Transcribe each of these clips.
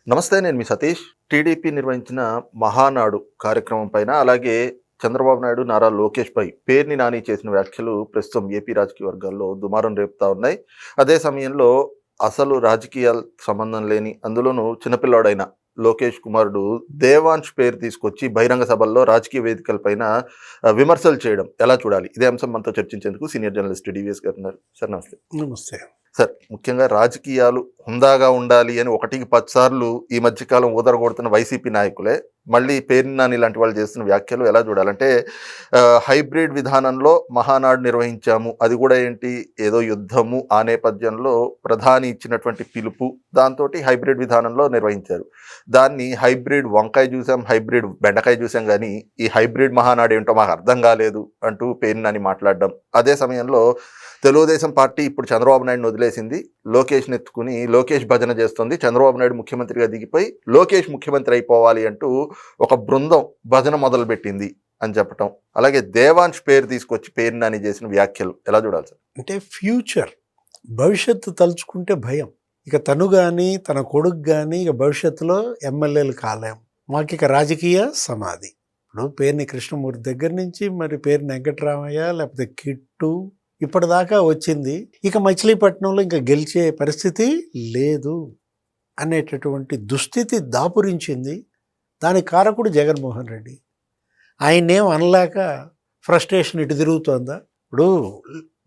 నమస్తే. నేను మీ సతీష్. టీడీపీ నిర్వహించిన మహానాడు కార్యక్రమం పైన, అలాగే చంద్రబాబు నాయుడు, నారా లోకేష్ పై పేర్ని నాని చేసిన వ్యాఖ్యలు ప్రస్తుతం ఏపీ రాజకీయ వర్గాల్లో దుమారం రేపుతా ఉన్నాయి. అదే సమయంలో అసలు రాజకీయాల సంబంధం లేని, అందులోనూ చిన్నపిల్లాడైన లోకేష్ కుమారుడు దేవాంశ్ పేరు తీసుకొచ్చి బహిరంగ సభల్లో రాజకీయ వేదికలపైన విమర్శలు చేయడం ఎలా చూడాలి? ఇదే అంశం మనతో చర్చించేందుకు సీనియర్ జర్నలిస్ట్ డివిఎస్ గారు ఉన్నారు. సార్ నమస్తే. నమస్తే. సార్, ముఖ్యంగా రాజకీయాలు హుందాగా ఉండాలి అని 1-10 సార్లు ఈ మధ్యకాలం ఊదరగొడుతున్న వైసీపీ నాయకులే మళ్ళీ పేర్ని నాని లాంటి వాళ్ళు చేస్తున్న వ్యాఖ్యలు ఎలా చూడాలంటే, హైబ్రిడ్ విధానంలో మహానాడు నిర్వహించాము, అది కూడా ఏంటి, ఏదో యుద్ధము ఆ నేపథ్యంలో ప్రధాని ఇచ్చినటువంటి పిలుపు, దాంతో హైబ్రిడ్ విధానంలో నిర్వహించారు. దాన్ని హైబ్రిడ్ వంకాయ చూసాం, హైబ్రిడ్ బెండకాయ చూసాం, కానీ ఈ హైబ్రిడ్ మహానాడు ఏంటో మాకు అర్థం కాలేదు అంటూ పేర్ని నాని మాట్లాడడం. అదే సమయంలో తెలుగుదేశం పార్టీ ఇప్పుడు చంద్రబాబు నాయుడుని వదిలేసింది, లోకేష్ని ఎత్తుకుని లోకేష్ భజన చేస్తుంది, చంద్రబాబు నాయుడు ముఖ్యమంత్రిగా దిగిపోయి లోకేష్ ముఖ్యమంత్రి అయిపోవాలి అంటూ ఒక బృందం భజన మొదలుపెట్టింది అని చెప్పటం, అలాగే దేవాంశ్ పేరు తీసుకొచ్చి పేర్ని నాని చేసిన వ్యాఖ్యలు ఎలా చూడాలి సార్? అంటే ఫ్యూచర్, భవిష్యత్తు తలుచుకుంటే భయం. ఇక తను కానీ తన కొడుకు కానీ ఇక భవిష్యత్తులో ఎమ్మెల్యేలు కాలేం, మాకు ఇక రాజకీయ సమాధి. ఇప్పుడు పేర్ని కృష్ణమూర్తి దగ్గర నుంచి మరి పేర్ని వెంకటరామయ్య లేకపోతే కిట్టు ఇప్పటిదాకా వచ్చింది, ఇక మచిలీపట్నంలో ఇంకా గెలిచే పరిస్థితి లేదు అనేటటువంటి దుస్థితి దాపురించింది. దానికి కారకుడు జగన్మోహన్ రెడ్డి. ఆయన్నేం అనలేక ఫ్రస్ట్రేషన్ ఇటు తిరుగుతోందా? ఇప్పుడు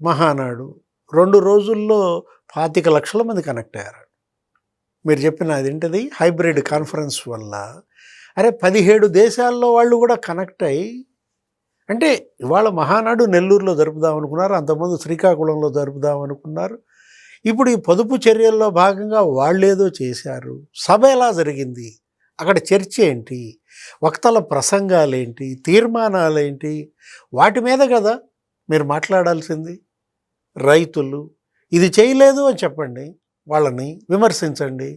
మహానాడు 2 రోజుల్లో 25 లక్షల మంది కనెక్ట్ అయ్యారు. మీరు చెప్పిన అదేంటది హైబ్రిడ్ కాన్ఫరెన్స్ వల్ల. అరే 17 దేశాల్లో వాళ్ళు కూడా కనెక్ట్ అయ్యి, అంటే ఇవాళ మహానాడు నెల్లూరులో జరుపుదాం అనుకున్నారు, అంతకుముందు శ్రీకాకుళంలో జరుపుదాం అనుకున్నారు. ఇప్పుడు ఈ పొదుపు చర్యల్లో భాగంగా వాళ్ళేదో చేశారు. సభ ఎలా జరిగింది, అక్కడ చర్చ ఏంటి, వక్తల ప్రసంగాలేంటి, తీర్మానాలేంటి, వాటి మీద కదా మీరు మాట్లాడాల్సింది. రైతులు ఇది చేయలేదు అని చెప్పండి, వాళ్ళని విమర్శించండి.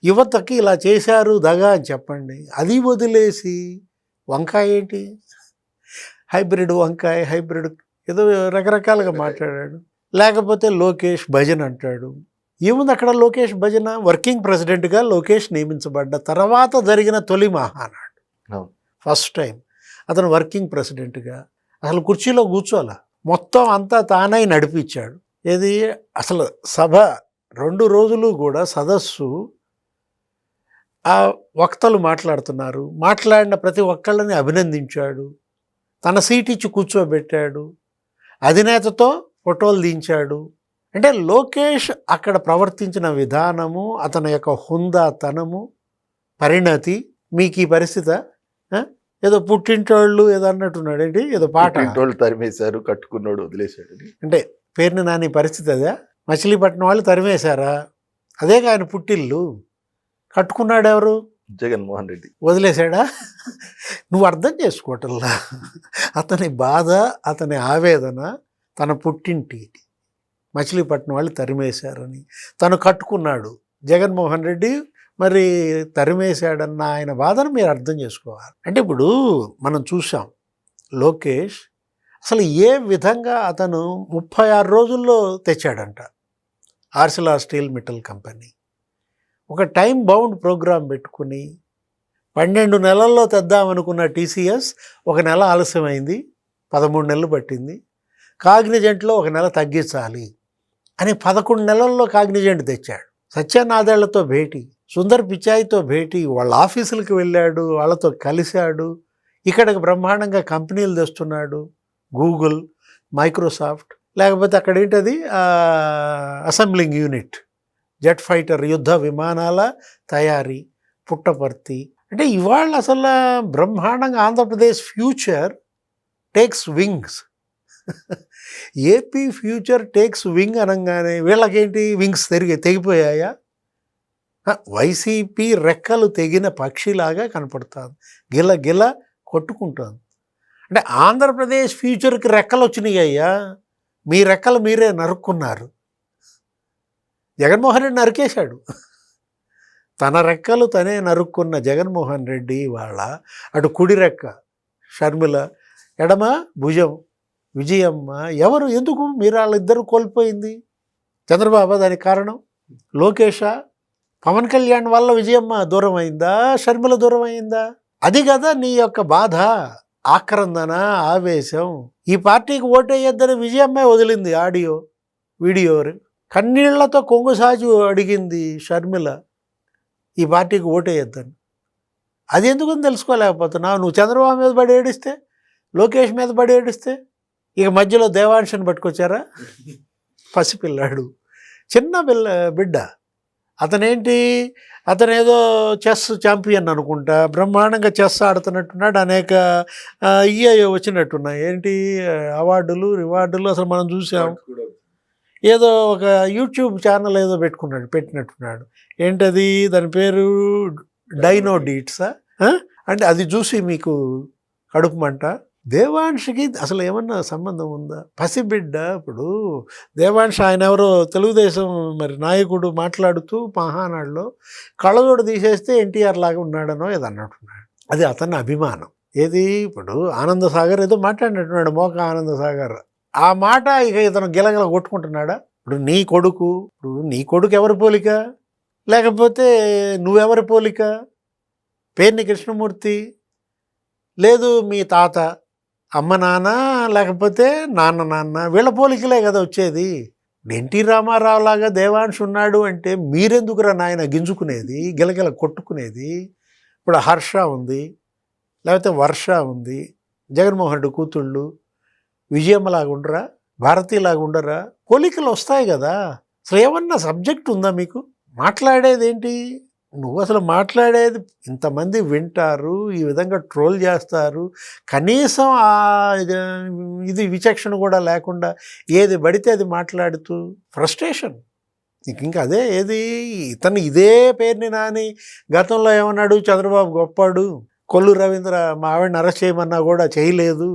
యువతకి ఇలా చేశారు దగా అని చెప్పండి. అది వదిలేసి వంకాయ ఏంటి, హైబ్రిడ్ వంకాయ, హైబ్రిడ్ ఏదో రకరకాలుగా మాట్లాడాడు. లేకపోతే లోకేష్ భజన్ అంటాడు. ఏముంది అక్కడ లోకేష్ భజన? వర్కింగ్ ప్రెసిడెంట్గా లోకేష్ నియమించబడ్డ తర్వాత జరిగిన తొలి మహానాడు, ఫస్ట్ టైం అతను వర్కింగ్ ప్రెసిడెంట్గా అసలు కుర్చీలో కూర్చోాల, మొత్తం అంతా తానై నడిపించాడు. ఏది అసలు సభ 2 రోజులు కూడా సదస్సు, ఆ వక్తలు మాట్లాడుతున్నారు, మాట్లాడిన ప్రతి ఒక్కళ్ళని అభినందించాడు, తన సీట్ ఇచ్చి కూర్చోబెట్టాడు, అధినేతతో ఫోటోలు దించాడు. అంటే లోకేష్ అక్కడ ప్రవర్తించిన విధానము, అతని యొక్క హుందాతనము, పరిణతి మీకు ఈ పరిస్థితి ఏదో పుట్టింటోళ్ళు ఏదో అన్నట్టున్నాడు. ఏంటి ఏదో పాట, తరిమేశారు, కట్టుకున్నాడు వదిలేశాడు. అంటే పేరుని నాని పరిస్థితి అదే. మచిలీపట్నం వాళ్ళు తరిమేశారా? అదే ఆయన పుట్టిల్లు. కట్టుకున్నాడు ఎవరు? జగన్మోహన్ రెడ్డి. వదిలేశాడా? నువ్వు అర్థం చేసుకోవటంలా అతని బాధ, అతని ఆవేదన. తన పుట్టింటి మచిలీపట్నం వాళ్ళు తరిమేశారని తను కట్టుకున్నాడు. జగన్మోహన్ రెడ్డి మరి తరిమేశాడన్న ఆయన బాధను మీరు అర్థం చేసుకోవాలి. అంటే ఇప్పుడు మనం చూసాం, లోకేష్ అసలు ఏ విధంగా అతను 36 రోజుల్లో తెచ్చాడంట ఆర్సిలార్ స్టీల్ మిట్టల్ కంపెనీ. ఒక టైం బౌండ్ ప్రోగ్రాం పెట్టుకుని 12 నెలల్లో తెద్దామనుకున్న టీసీఎస్ 1 నెల ఆలస్యమైంది, 13 నెలలు పట్టింది. కాగ్నిజెంట్లో 1 నెల తగ్గించాలి అని 11 నెలల్లో కాగ్నిజెంట్ తెచ్చాడు. సత్యనాదేళ్లతో భేటీ, సుందర్ పిచాయితో భేటీ, వాళ్ళ ఆఫీసులకు వెళ్ళాడు, వాళ్ళతో కలిశాడు. ఇక్కడికి బ్రహ్మాండంగా కంపెనీలు తెస్తున్నాడు, గూగుల్, మైక్రోసాఫ్ట్, లేకపోతే అక్కడ ఏంటది అసెంబ్లింగ్ యూనిట్, జెట్ ఫైటర్ యుద్ధ విమానాల తయారీ, పుట్టపర్తి. అంటే ఇవాళ అసలు బ్రహ్మాండంగా Andhra Pradesh future takes wings. AP future takes wing అనగానే వీళ్ళకేంటి వింగ్స్ తెగిపోయాయా? వైసీపీ రెక్కలు తెగిన పక్షిలాగా కనపడుతుంది, గిల గిల కొట్టుకుంటుంది. అంటే ఆంధ్రప్రదేశ్ ఫ్యూచర్కి రెక్కలు వచ్చినాయి అయ్యా, మీ రెక్కలు మీరే నరుక్కున్నారు. జగన్మోహన్ రెడ్డి నరికేశాడు, తన రెక్కలు తనే నరుక్కున్న జగన్మోహన్ రెడ్డి వాళ్ళ అటు కుడి రెక్క షర్మిల, ఎడమ భుజం విజయమ్మ. ఎవరు, ఎందుకు మీరు వాళ్ళిద్దరూ కోల్పోయింది? చంద్రబాబు దానికి కారణం? లోకేషా? పవన్ కళ్యాణ్ వల్ల విజయమ్మ దూరం అయిందా, షర్మిల దూరం అయిందా? అది కదా నీ యొక్క బాధ, ఆక్రందన, ఆవేశం. ఈ పార్టీకి ఓటేయొద్దని విజయమ్మే వదిలింది ఆడియో వీడియో. కన్నీళ్లతో కొంగు సాజు అడిగింది షర్మిల ఈ పార్టీకి ఓటేయొద్దని. అది ఎందుకని తెలుసుకోలేకపోతున్నావు? నువ్వు చంద్రబాబు మీద పడి ఏడిస్తే, లోకేష్ మీద పడి ఏడిస్తే, ఇక మధ్యలో దేవాంశని పట్టుకొచ్చారా? పసిపిల్లాడు, చిన్న బిడ్డ. అతను ఏదో చెస్ ఛాంపియన్ అనుకుంటా, బ్రహ్మాండంగా చెస్ ఆడుతున్నట్టున్నాడు. అనేక ఇయ్యో వచ్చినట్టున్నాయి, ఏంటి అవార్డులు రివార్డులు, అసలు మనం చూసాం. ఏదో ఒక యూట్యూబ్ ఛానల్ ఏదో పెట్టినట్టున్నాడు. ఏంటది, దాని పేరు డైనో డీట్సా? అంటే అది చూసి మీకు కడుపు మంట. దేవాంష్కి అసలు ఏమన్నా సంబంధం ఉందా? పసిబిడ్డ. ఇప్పుడు దేవాంష్ ఆయన ఎవరో తెలుగుదేశం మరి నాయకుడు మాట్లాడుతూ మహానాడులో కళ్ళజోడు తీసేస్తే ఎన్టీఆర్ లాగా ఉన్నాడనో ఏదో అన్నట్టున్నాడు. అది అతని అభిమానం. ఏది ఇప్పుడు ఆనందసాగర్ ఏదో మాట్లాడినట్టున్నాడు, మోక ఆనందసాగర్. ఆ మాట ఇక ఇతను గిలగిల కొట్టుకుంటున్నాడా? ఇప్పుడు నీ కొడుకు ఎవరి పోలిక? లేకపోతే నువ్వెవరి పోలిక? పేర్ని కృష్ణమూర్తి, లేదు మీ తాత, అమ్మ నాన్న, లేకపోతే నాన్న, వీళ్ళ పోలికలే కదా వచ్చేది. ఎన్టీ రామారావు లాగా దేవాంశ్ ఉన్నాడు అంటే మీరెందుకురా నాయన గింజుకునేది, గిలగిల కొట్టుకునేది? ఇప్పుడు హర్ష ఉంది, లేకపోతే వర్ష ఉంది, జగన్మోహన్ రెడ్డి కూతుళ్ళు, విజయమ్మలాగా ఉండరా, భారతీలాగా ఉండరా? పోలికలు వస్తాయి కదా. అసలు ఏమన్నా సబ్జెక్ట్ ఉందా మీకు? మాట్లాడేది ఏంటి? నువ్వు అసలు మాట్లాడేది ఇంతమంది వింటారు, ఈ విధంగా ట్రోల్ చేస్తారు, కనీసం ఇది విచక్షణ కూడా లేకుండా ఏది పడితే అది మాట్లాడుతూ ఫ్రస్ట్రేషన్. ఇంకా అదే ఏది ఇతను ఇదే పేరుని నాని గతంలో ఏమన్నాడు, చంద్రబాబు గొప్పాడు, కొల్లు రవీంద్ర మా ఆవిడని అరెస్ట్ చేయమన్నా కూడా చేయలేదు,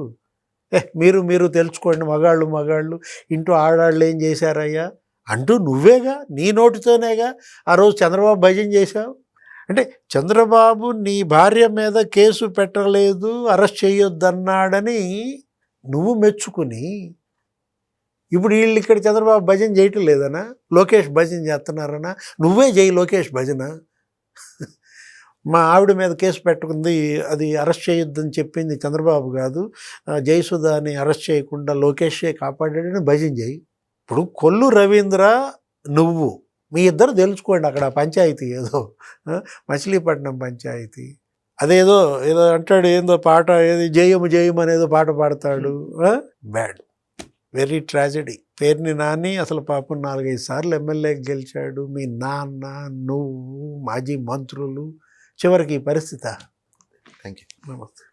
మీరు తెలుసుకోండి మగాళ్ళు ఇంటూ ఆడాళ్ళు ఏం చేశారయ్యా అంటూ నువ్వేగా, నీ నోటితోనేగా ఆ రోజు చంద్రబాబు భజన చేశావు. అంటే చంద్రబాబు నీ భార్య మీద కేసు పెట్టలేదు, అరెస్ట్ చేయొద్దన్నాడని నువ్వు మెచ్చుకుని, ఇప్పుడు వీళ్ళు ఇక్కడ చంద్రబాబు భజన చేయటం లేదనా, లోకేష్ భజన చేస్తున్నారనా? నువ్వే చేయి లోకేష్ భజన. మా ఆవిడ మీద కేసు పెట్టుకుంది, అది అరెస్ట్ చేయొద్దని చెప్పింది చంద్రబాబు కాదు, జయసుధాని అరెస్ట్ చేయకుండా లోకేషే కాపాడాడని భజన చేయి. ఇప్పుడు కొల్లు రవీంద్ర నువ్వు మీ ఇద్దరు తెలుసుకోండి అక్కడ పంచాయతీ ఏదో మచిలీపట్నం పంచాయతీ, అదేదో అంటాడు, ఏందో పాట, ఏది జయము అనేదో పాట పాడతాడు. Bad, very tragedy. పేరుని నాని అసలు పాపం 4-5 సార్లు ఎమ్మెల్యేకి గెలిచాడు. మీ నాన్న, నువ్వు, మాజీ మంత్రులు, చివరికి ఈ పరిస్థితి. Thank you. నమస్తే.